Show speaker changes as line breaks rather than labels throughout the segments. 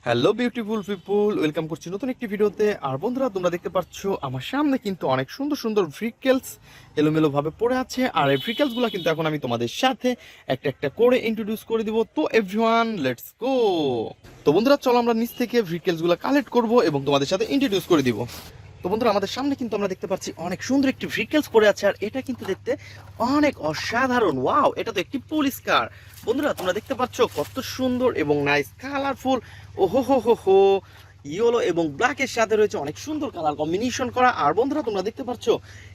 Hello beautiful পিপুল, welcome করছি নতুন একটি ভিডিওতে। আর বন্ধুরা, তোমরা দেখতে পাচ্ছ আমার সামনে কিন্তু অনেক সুন্দর সুন্দর ভ্রিকেলস এলোমেলো ভাবে পড়ে আছে। আর এই ভ্রিকেলসগুলো কিন্তু এখন আমি তোমাদের সাথে একটা একটা করে ইন্ট্রোডিউস করে দিব। তো এভরিওয়ান, লেটস গো। তো বন্ধুরা, চলো আমরা নিচ থেকে ভ্রিকেলসগুলো কালেক্ট করব এবং তোমাদের সাথে ইন্ট্রোডিউস করে দিব। তো বন্ধুরা, আমাদের সামনে কিন্তু আমরা দেখতে পাচ্ছি অনেক সুন্দর একটি ভেহিকলস পড়ে আছে। আর এটা কিন্তু দেখতে অনেক অসাধারণ। ওয়াও, এটা তো একটি পুলিশ কার। বন্ধুরা, তোমরা দেখতে পাচ্ছ কত সুন্দর এবং নাইস কালারফুল। ওহো হো হো হো, ইয়েলো এবং ব্ল্যাকের সাথে রয়েছে অনেক সুন্দর কালার কম্বিনেশন করা। আর বন্ধুরা, তোমরা দেখতে পাচ্ছ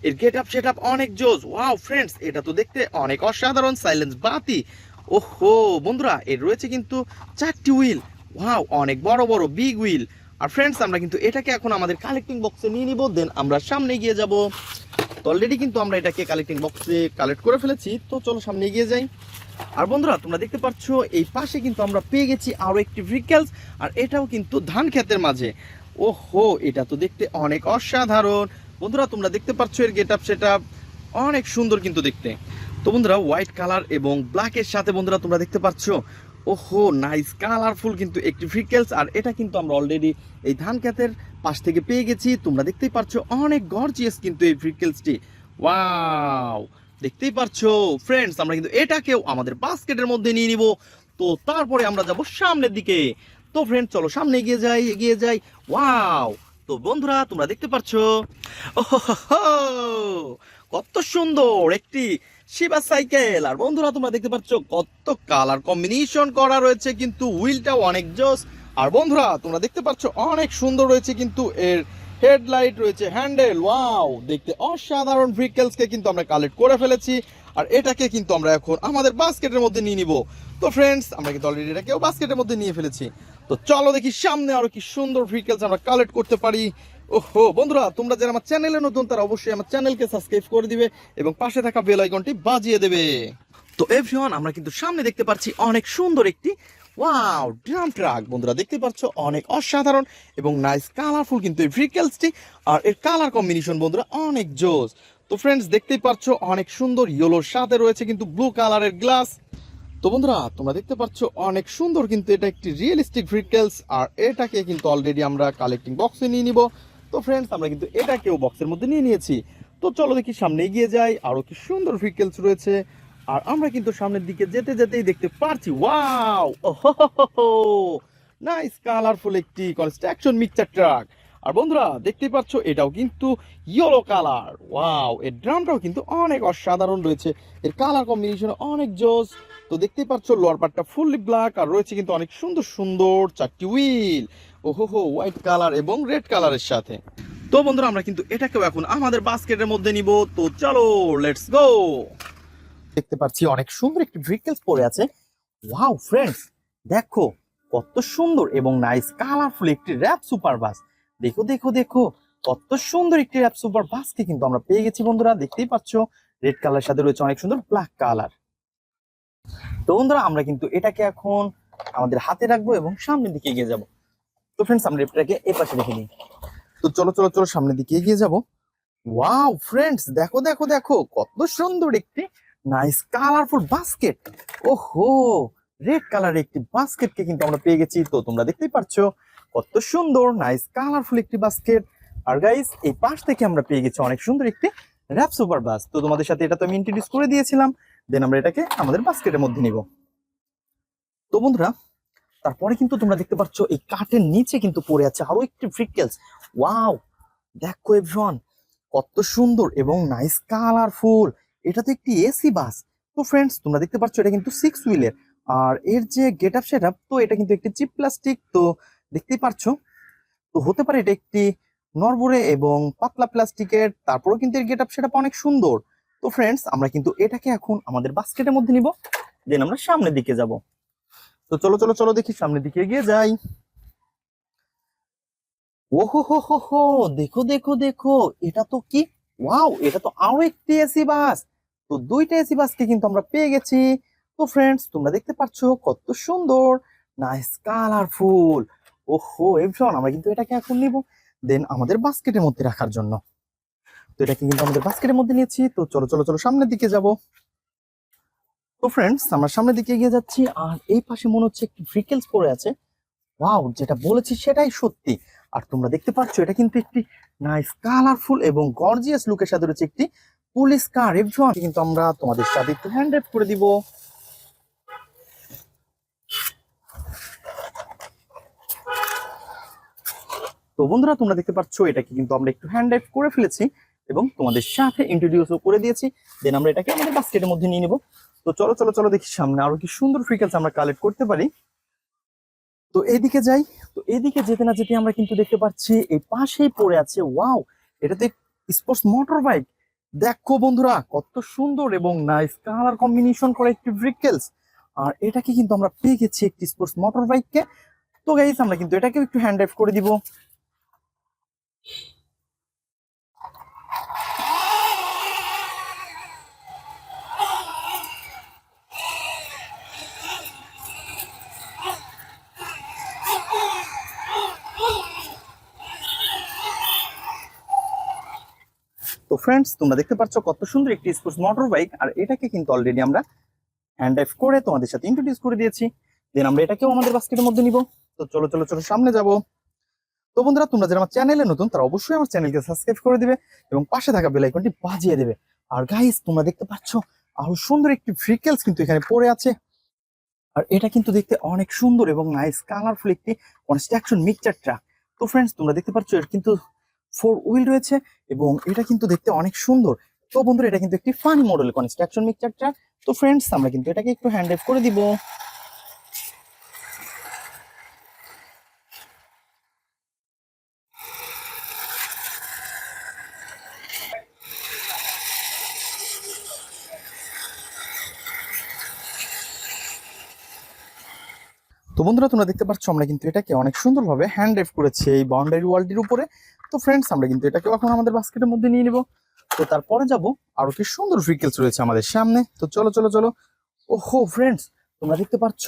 এর গেট আপ সেট আপ অনেক জোস। ওয়াও ফ্রেন্ডস, এটা তো দেখতে অনেক অসাধারণ। সাইলেন্স বাতি। ওহো বন্ধুরা, এর রয়েছে কিন্তু 4টি হুইল। ওয়াও, অনেক বড় বড় বিগ হুইল। আর ফ্রেন্ডস, আমরা কিন্তু এটাকে এখন আমাদের কালেক্টিং বক্সে নিয়ে নিব, দেন আমরা সামনে এগিয়ে যাব। তো অলরেডি কিন্তু আমরা এটাকে কালেক্টিং বক্সে কালেক্ট করে ফেলেছি। তো চলো সামনে এগিয়ে যাই। আর বন্ধুরা, তোমরা দেখতে পাচ্ছ এই পাশে কিন্তু আমরা পেয়ে গেছি আরো একটি ভেহিকলস। আর এটাও কিন্তু ধান ক্ষেতের মাঝে। ওহো, এটা তো দেখতে অনেক অসাধারণ। বন্ধুরা, তোমরা দেখতে পাচ্ছ এর গেট আপ সেট আপ অনেক সুন্দর কিন্তু দেখতে। তো বন্ধুরা, হোয়াইট কালার এবং ব্ল্যাকের সাথে বন্ধুরা তোমরা দেখতে পাচ্ছ ওহো নাইস কালারফুল কিন্তু একটি ভেহিকলস। আর এটা কিন্তু আমরা অলরেডি এই ধান ক্ষেতের পাশ থেকে পেয়ে গেছি। তোমরা দেখতেই পাচ্ছ অনেক গর্জিয়াস কিন্তু এই ভেহিকলসটি। ওয়াও, দেখতেই পারছো ফ্রেন্ডস, আমরা কিন্তু এটাকেও আমাদের বাস্কেটের মধ্যে নিয়ে নিব। তো তারপরে আমরা যাব সামনের দিকে। তো ফ্রেন্ডস, চলো সামনে এগিয়ে যাই এগিয়ে যাই। ওয়াও, তো বন্ধুরা তোমরা দেখতে পাচ্ছো ওহো কত সুন্দর একটি শিবা সাইকেল। আর বন্ধুরা, তোমরা দেখতে পাচ্ছ কত কালার কম্বিনেশন করা রয়েছে, কিন্তু হুইলটাও অনেক জোস। আর বন্ধুরা, তোমরা দেখতে পাচ্ছ অনেক সুন্দর রয়েছে কিন্তু এর হেডলাইট রয়েছে, হ্যান্ডেল। ওয়াও, দেখতে অসাধারণ ভেহিকলসকে কিন্তু আমরা কালেক্ট করে ফেলেছি। আর এটাকে কিন্তু আমরা এখন আমাদের বাস্কেটের মধ্যে নিয়ে নিব। তো ফ্রেন্ডস, আমরা কিন্তু অলরেডি এটাকেও বাস্কেটের মধ্যে নিয়ে ফেলেছি। তো চলো দেখি সামনে আরো কি সুন্দর ভেহিকলস আমরা কালেক্ট করতে পারি। ওহো বন্ধুরা, তোমরা যারা আমার চ্যানেলে নতুন তারা অবশ্যই আমার চ্যানেলকে সাবস্ক্রাইব করে দিবে এবং পাশে থাকা বেল আইকনটি বাজিয়ে দেবে। তো এভরিওয়ান, আমরা কিন্তু সামনে দেখতে পাচ্ছি অনেক সুন্দর একটি ওয়াও ড্রাম ট্রাক। বন্ধুরা দেখতে পাচ্ছ অনেক অসাধারণ এবং নাইস কালারফুল কিন্তু এই ভেহিকলসটি। আর এর কালার কম্বিনেশন বন্ধুরা অনেক জোস। তো ফ্রেন্ডস, দেখতেই পাচ্ছ অনেক সুন্দর ইয়েলোর সাথে রয়েছে কিন্তু ব্লু কালারের গ্লাস। তো বন্ধুরা, তোমরা দেখতে পাচ্ছ অনেক সুন্দর কিন্তু এটা একটি রিয়েলিস্টিক ভেহিকলস। আর এটাকে কিন্তু অলরেডি আমরা কালেক্টিং বক্সে নিয়ে নিব। তো ফ্রেন্ডস, আমরা কিন্তু এটাকেও বক্সের মধ্যে নিয়ে নিয়েছি। তো চলো দেখি সামনে এগিয়ে যাই, আরো কি সুন্দর ভেহিকলস রয়েছে। আর আমরা কিন্তু সামনের দিকে যেতে যেতেই দেখতে পারছি ওয়াও ওহো নাইস কালারফুল একটি কনস্ট্রাকশন মিক্সচার ট্রাক। আর বন্ধুরা দেখতেই পাচ্ছ এটাও কিন্তু ইয়েলো কালার। ওয়াও, এর ড্রামটাও কিন্তু অনেক অসাধারণ রয়েছে, এর কালার কম্বিনেশন অনেক জোস। তো দেখতেই পাচ্ছ লোয়ার পার্টটা ফুললি ব্ল্যাক। আর রয়েছে কিন্তু অনেক সুন্দর সুন্দর 4টি হুইল। ওহো হো, হোয়াইট কালার এবং রেড কালারের সাথে। তো বন্ধুরা, আমরা কিন্তু এটাকেও এখন আমাদের বাস্কেটের মধ্যে নিব। তো চলো লেটস গো। দেখতে পাচ্ছি অনেক সুন্দর একটি ভেহিকলস পড়ে আছে। ওয়াও ফ্রেন্ডস, দেখো কত সুন্দর এবং নাইস কালারফুল একটি র‍্যাপ সুপার বাস। দেখো দেখো দেখো, কত সুন্দর একটি র‍্যাপ সুপার বাসকে কিন্তু আমরা পেয়ে গেছি। বন্ধুরা দেখতেই পাচ্ছ রেড কালার সাথে রয়েছে অনেক সুন্দর ব্ল্যাক কালার। তো বন্ধুরা, আমরা কিন্তু এটাকে এখন আমাদের হাতে রাখবো এবং সামনের দিকে এগিয়ে যাব। তো ফ্রেন্ডস, আমরা এটাকে এই পাশে রেখে দিই। তো চলো চলো চলো সামনের দিকে এগিয়ে যাব। ওয়াও ফ্রেন্ডস, দেখো দেখো দেখো, কত সুন্দর একটি নাইস কালারফুল বাস্কেট। ওহো, রেড কালারের একটি বাস্কেটকে কিন্তু আমরা পেয়ে গেছি। তো তোমরা দেখতেই পাচ্ছো কত সুন্দর নাইস কালারফুল একটি বাস্কেট। আর গাইস, এই পাশ থেকে আমরা পেয়ে গেছি অনেক সুন্দর একটি র‍্যাপ সুপার বাস। তো তোমাদের সাথে এটা তো আমি ইন্ট্রোডিউস করে দিয়েছিলাম, দেন আমরা এটাকে আমাদের বাস্কেটের মধ্যে নিব। তো বন্ধুরা, তারপরে কিন্তু তোমরা দেখতে পাচ্ছ এই কাঠের নিচে কিন্তু পড়ে আছে আরো একটি ভেহিকলস। ওয়াও, দেখো এভরিওয়ান, কত সুন্দর এবং নাইস কালারফুল। এটা তো একটি এসি বাস। তো ফ্রেন্ডস, তোমরা দেখতে পাচ্ছ এটা কিন্তু 6 হুইলের। আর এর যে গেট আপ সেট আপ, তো এটা কিন্তু একটি চিপ প্লাস্টিক। তো দেখতেই পাচ্ছ, তো হতে পারে এটা একটি নরবরে এবং পাতলা প্লাস্টিকের। তারপরেও কিন্তু এর গেট আপ সেট আপ অনেক সুন্দর। তো ফ্রেন্ডস, আমরা কিন্তু এটাকে এখন আমাদের বাস্কেটের মধ্যে নিব, দেন আমরা সামনের দিকে যাব। তো চলো চলো চলো দেখি সামনের দিকে এগিয়ে যাই। ওহো হো হো হো, দেখো দেখো দেখো, এটা তো কি, ওয়াও, এটা তো আরো একটি এসি বাস। তো দুইটা এসি বাসকে কিন্তু আমরা পেয়ে গেছি। তো ফ্রেন্ডস, তোমরা দেখতে পাচ্ছ কত সুন্দর নাইস কালারফুল। ওহো এভরিওয়ান, আমরা কিন্তু এটাকে এখন নিব, দেন আমাদের বাস্কেটের মধ্যে রাখার জন্য। তো এটাকে কিন্তু আমাদের বাস্কেটের মধ্যে নিয়েছি। তো চলো চলো চলো সামনের দিকে যাব। তো ফ্রেন্ডস, আমরা সামনের দিকে এগিয়ে যাচ্ছি। আর এই পাশে মনে হচ্ছে একটি ভেহিকলস পড়ে আছে। ওয়াও, যেটা বলেছি সেটাই সত্যি। আর তোমরা দেখতে পাচ্ছ এটা কিন্তু একটি নাইস কালারফুল এবং গর্জিয়াস লুকের সাথে রয়েছে একটি পুলিশ কার। এভরিওয়ান কিন্তু আমরা তোমাদের সাথে একটু হ্যান্ড ড্রাইভ করে দিব। তো বন্ধুরা তোমরা দেখতে পাচ্ছ এটাকে কিন্তু আমরা একটু হ্যান্ড ড্রাইভ করে ফেলেছি এবং তোমাদের সাথে ইন্ট্রোডিউসও করে দিয়েছি। দেন আমরা এটাকে আমাদের বাস্কেটের মধ্যে নিয়ে নিব। তো চলো চলো চলো দেখি সামনে আরো কি সুন্দর ফ্রিকেলস আমরা কালেক্ট করতে পারি। তো এইদিকে যাই। তো এইদিকে যেতে না যেতে আমরা কিন্তু দেখতে পাচ্ছি এই পাশেই পড়ে আছে, ওয়াও, এটাতে স্পোর্টস মোটর বাইক। দেখো বন্ধুরা কত সুন্দর এবং নাইস কালার কম্বিনেশন করে একটি ভেহিকলস। আর এটাকে কিন্তু আমরা পেয়ে গেছি একটি স্পোর্টস মোটর বাইককে। তো গাইস আমরা কিন্তু এটাকে একটু হ্যান্ড ড্রাইভ করে দিব। তো ফ্রেন্ডস তোমরা দেখতে পাচ্ছ কত সুন্দর একটি স্পোর্টস মোটর বাইক। আর এটাকে কিন্তু অলরেডি আমরা হ্যান্ড ড্রাইভ করে তোমাদের সাথে ইন্ট্রোডিউস করে দিয়েছি। দেন আমরা এটাকেও আমাদের বাস্কেটের মধ্যে নিব। তো চলো চলো চলো সামনে যাব। তো বন্ধুরা তোমরা যারা আমার চ্যানেলে নতুন তারা অবশ্যই আমার চ্যানেলকে সাবস্ক্রাইব করে দিবে এবং পাশে থাকা বেল আইকনটি বাজিয়ে দেবে। আর গাইস তোমরা দেখতে পাচ্ছ আরো সুন্দর একটি ভেহিকলস কিন্তু এখানে পড়ে আছে। আর এটা কিন্তু দেখতে অনেক সুন্দর এবং নাইস কালারফুল একটি কনস্ট্রাকশন মিক্সচার ট্রাক। তো ফ্রেন্ডস তোমরা দেখতে পাচ্ছ এর কিন্তু 4 হুইল রয়েছে এবং এটা কিন্তু দেখতে অনেক সুন্দর। তো বন্ধুরা এটা কিন্তু একটি funny model construction mixture truck. তো ফ্রেন্ডস আমরা কিন্তু এটাকে একটু হ্যান্ড ড্রাইভ করে দিব। তো বন্ধুরা তোমরা দেখতে পাচ্ছ আমরা কিন্তু এটাকে অনেক সুন্দরভাবে হ্যান্ড ড্রাইভ করেছি এই বাউন্ডারি ওয়ালটির উপরে। তো ফ্রেন্ডস আমরা কিন্তু এটাকে এখন আমাদের বাস্কেটের মধ্যে নিয়ে নিব। তো তারপরে যাব আরো কি সুন্দর ভেহিকলস রয়েছে আমাদের সামনে। তো চলো চলো চলো। ওহো ফ্রেন্ডস তোমরা দেখতে পাচ্ছ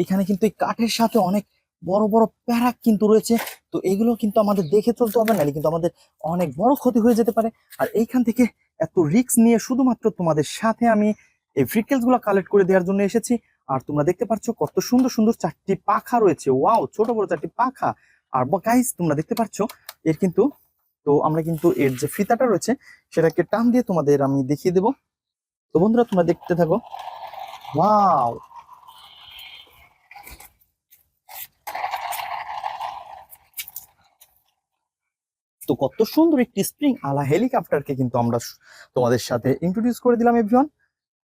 এখানে কিন্তু এই কাঠের সাথে অনেক বড় বড় প্যারাক কিন্তু রয়েছে। তো এগুলো কিন্তু আমাদের দেখে চলতে হবে, নাহলে কিন্তু আমাদের অনেক বড় ক্ষতি হয়ে যেতে পারে। আর এইখান থেকে এত রিস্ক নিয়ে শুধুমাত্র তোমাদের সাথে আমি এই ভেহিকলস গুলো কালেক্ট করে দেওয়ার জন্য এসেছি। আর তোমরা দেখতে পাচ্ছ কত সুন্দর সুন্দর 4টি পাখা রয়েছে, ওয়াও, ছোট বড় 4টি পাখা। আর গাইস তোমরা দেখতে পাচ্ছ এর কিন্তু, তো আমরা কিন্তু এর যে ফিতাটা রয়েছে সেটাকে টান দিয়ে তোমাদের আমি দেখিয়ে দেবো। তো বন্ধুরা তোমরা দেখতে থাকো। ওয়াও, তো কত সুন্দর একটি স্প্রিং আলা হেলিকপ্টারকে কিন্তু আমরা তোমাদের সাথে ইন্ট্রোডিউস করে দিলাম এভরিওয়ান।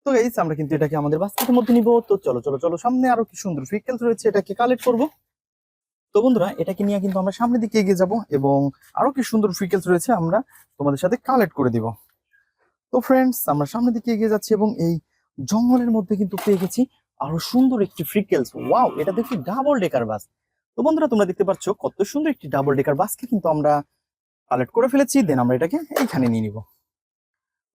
তো গাইস আমরা কিন্তু এটাকে আমাদের বাস্কেটের মধ্যে নিব। তো চলো চলো চলো সামনে আরো কি সুন্দর ভেহিকলস রয়েছে এটাকে কালেক্ট করব। তো বন্ধুরা এটাকে নিয়ে কিন্তু আমরা সামনের দিকে এগিয়ে যাব এবং আরো কি সুন্দর ভেহিকলস রয়েছে আমরা তোমাদের সাথে কালেক্ট করে দিব। তো ফ্রেন্ডস আমরা সামনের দিকে এগিয়ে যাচ্ছি এবং এই জঙ্গলের মধ্যে কিন্তু পেয়ে গেছি আরো সুন্দর একটি ভেহিকলস। ওয়াও, এটা দেখি ডাবল ডেকার বাস। তো বন্ধুরা তোমরা দেখতে পাচ্ছ কত সুন্দর একটি ডাবল ডেকার বাসকে কিন্তু আমরা কালেক্ট করে ফেলেছি। দেন আমরা এটাকে এইখানে নিয়ে নিব।